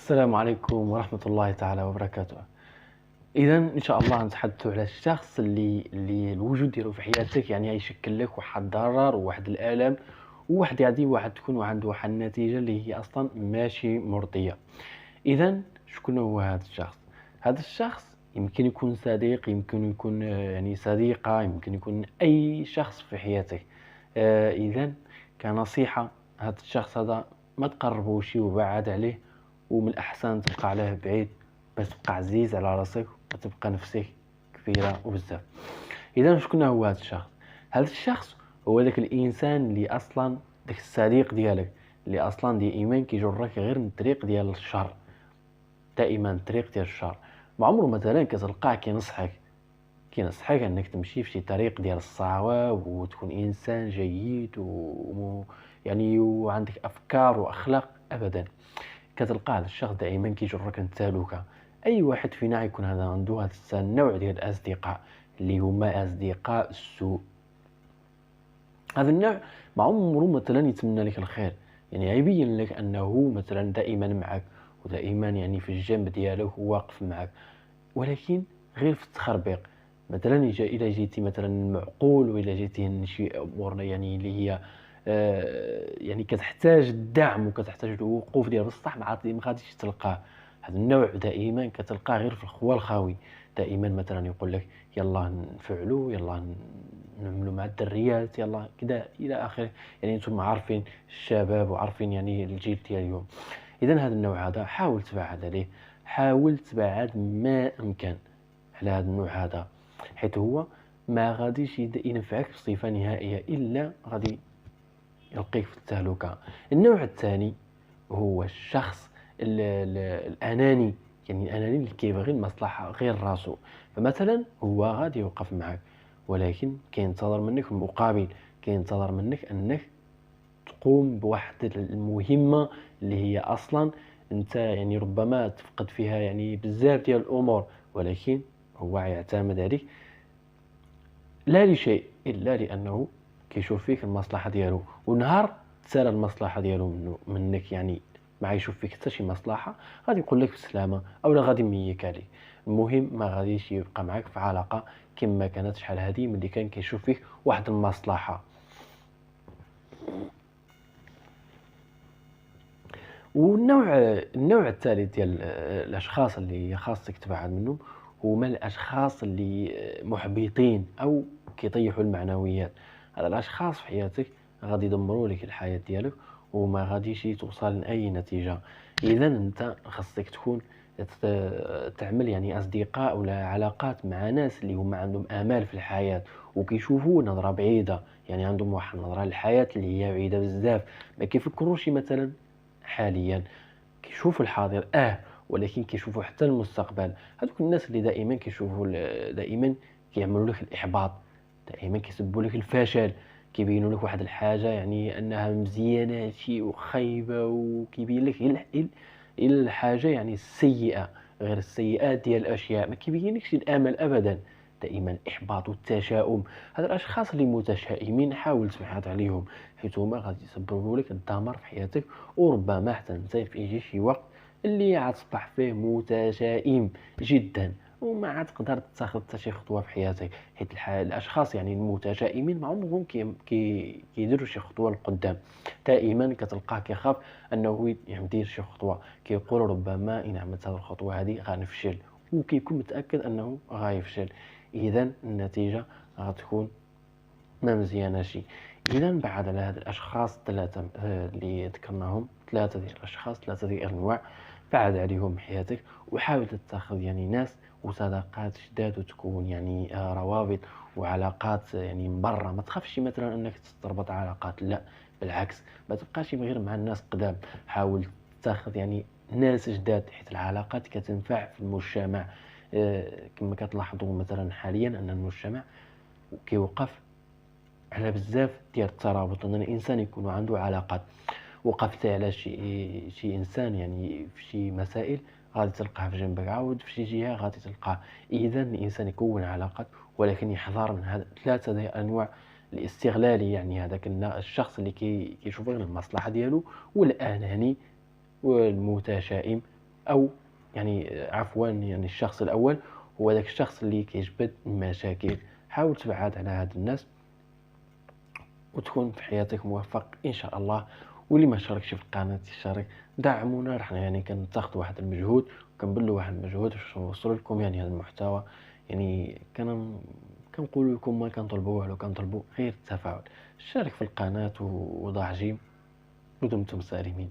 السلام عليكم ورحمة الله تعالى وبركاته. إذا إن شاء الله نتحدثوا على الشخص اللي الوجود ديالو في حياتك يعني غيشكل لك واحد الضرر وواحد الآلام، وواحد يعني تكون عنده واحد النتيجة اللي هي أصلا ماشي مرضية. إذا شكون هو هذا الشخص؟ هذا الشخص يمكن يكون صديق، يمكن يكون يعني صديقة، يمكن يكون أي شخص في حياتك. إذا كنصيحة، هذا الشخص هذا ما تقربوش وبعد عليه، ومن الأحسن تبقى عليه بعيد باش تبقى عزيز على راسك وتبقى نفسك كبيرة وبزاف. إذا شكون هو هذا الشخص؟ هذا الشخص هو ذاك الإنسان اللي أصلا ذاك الصديق ديالك اللي أصلا دائما كيجرك غير من الطريق ديال الشر، دائما الطريق ديال الشر. ما عمره مثلا كتلقاه كينصحك انك تمشي في شي طريق ديال الصواب وتكون انسان جيد يعني وعندك افكار واخلاق، ابدا. كتلقى هذا الشخص دائما كيجرك التهلكه. اي واحد فينا يكون هذا عنده هذا النوع ديال الاصدقاء اللي هما اصدقاء السوء. هذا النوع ما عمره مثلا يتمنى لك الخير، يعني يبين لك انه مثلا دائما معك ودائما يعني في الجنب ديالك وواقف معك، ولكن غير في التخربيق. مثلا إلا جيتي مثلا معقول، وإلا جيتي شي أمور يعني اللي هي يعني كتحتاج الدعم وكتحتاج الوقوف ديال بصح ما غاديش تلقاه. هذا النوع دائما كتلقاه غير في الخوا الخاوي. دائما مثلا يقول لك يلا نفعلوا، يلا نعملوا مع الدريات، يلا كذا الى اخره. يعني انتم عارفين الشباب وعارفين يعني الجيل ديال اليوم. اذا هذا النوع هذا حاول تبعد عليه، حاول تبعد ما امكن على هذا النوع هذا، حيث هو ما غاديش ينفعك بصفه نهائيه الا غادي يلقيك في التهلكه. النوع الثاني هو الشخص الاناني، يعني الاناني اللي كيبغي المصلحه غير راسو. فمثلا هو غادي يوقف معك، ولكن كينتظر منك المقابل، كينتظر منك انك تقوم بواحد المهمة اللي هي أصلا أنت يعني ربما تفقد فيها يعني بزاف ديال الأمور، ولكن هو يعتمد عليك لا لشيء إلا لأنه كيشوف فيك المصلحة ديالو. ونهار تسالى المصلحة ديالو منك، يعني ما يشوف فيك حتى شي مصلحة، غادي يقول لك بسلامة أو لا غادي يميك عليك. المهم ما غاديش يبقى معك في علاقة كما كانت شحال هذه ملي كان كيشوف فيك واحد المصلحة. النوع الثالث ديال الاشخاص اللي خاصك تبعد منهم هما الاشخاص اللي محبطين او كيطيحوا المعنويات. هاد الاشخاص في حياتك غادي يدمروا لك الحياه ديالك وما غاديش توصل لاي نتيجه. اذا انت خاصك تكون تعمل يعني اصدقاء ولا علاقات مع ناس اللي هما عندهم امال في الحياه وكيشوفوا نظره بعيده، يعني عندهم واحد النظره للحياه اللي هي بعيده بزاف. ما كيفكروش مثلا حاليا، كيشوفوا الحاضر ولكن كيشوفوا حتى المستقبل. هذوك الناس اللي دائما كيشوفوا دائما كيعملوا لك الاحباط، دائما كيسبوا لك الفشل، كيبينوا لك واحد الحاجه يعني انها مزيانه شي وخايبه، وكيبين لك غير الحاجه يعني السيئه، غير السيئات ديال الاشياء، ما كيبينلكش الامل ابدا. دائما احباط والتشاؤم. هاد الاشخاص اللي متشائمين حاول تبعد عليهم، حيث هما غادي يسببوا لك الدمار في حياتك. وربما حتى انت يجي شي وقت اللي غتصبح فيه متشائم جدا وما عاد تقدر تاخذ حتى شي خطوه في حياتك، حيت الاشخاص يعني المتشائمين ما عمرهم كيديروا شي خطوه لقدام. دائما كتلقاه كيخاف انه يدير شي خطوه، كيقول ربما ان عملت هذه الخطوه هذه غنفشل، وكيكون متاكد انه غيفشل. اذا النتيجه غتكون ما مزياناش. اذا بعد على هاد الاشخاص الثلاثه اللي ذكرناهم، ثلاثه ديال الاشخاص، ثلاثه ديال الانواع، بعد عليهم حياتك وحاول تتخذ يعني ناس وصداقات جداد وتكون يعني روابط وعلاقات يعني من برا. ما تخافش مثلا انك تربط علاقات، لا بالعكس، ما تبقاش غير مع الناس قدام. حاول تاخذ يعني ناس جداد، حيث العلاقات كتنفع في المجتمع. كما كتلاحظوا مثلا حاليا ان المجتمع كيوقف على بزاف ديال الترابط، ان الانسان يكون عنده علاقات. وقفت على شي انسان يعني في شي مسائل، غادي تلقاه في جنبك، عاود في شي جهه غادي تلقاه. اذا الانسان يكون علاقات، ولكن يحذر من هذا ثلاثه ديال انواع الاستغلالي. يعني هذاك الشخص اللي كيشوف غير المصلحه ديالو، والاناني والمتشائم او يعني عفوا يعني الشخص الاول هو ذاك الشخص اللي كيجبد المشاكل. حاول تبعد على هاد الناس وتكون في حياتك موفق ان شاء الله. واللي ما شاركش في القناه يشارك، دعمونا، رحنا يعني كنتاخذ واحد المجهود وكنبذلوا واحد المجهود باش نوصلوا لكم يعني هذا المحتوى. يعني كنقول لكم ما كنطلبوا والو، كنطلبوا غير التفاعل. شارك في القناه وضع جيم ودمتم سالمين.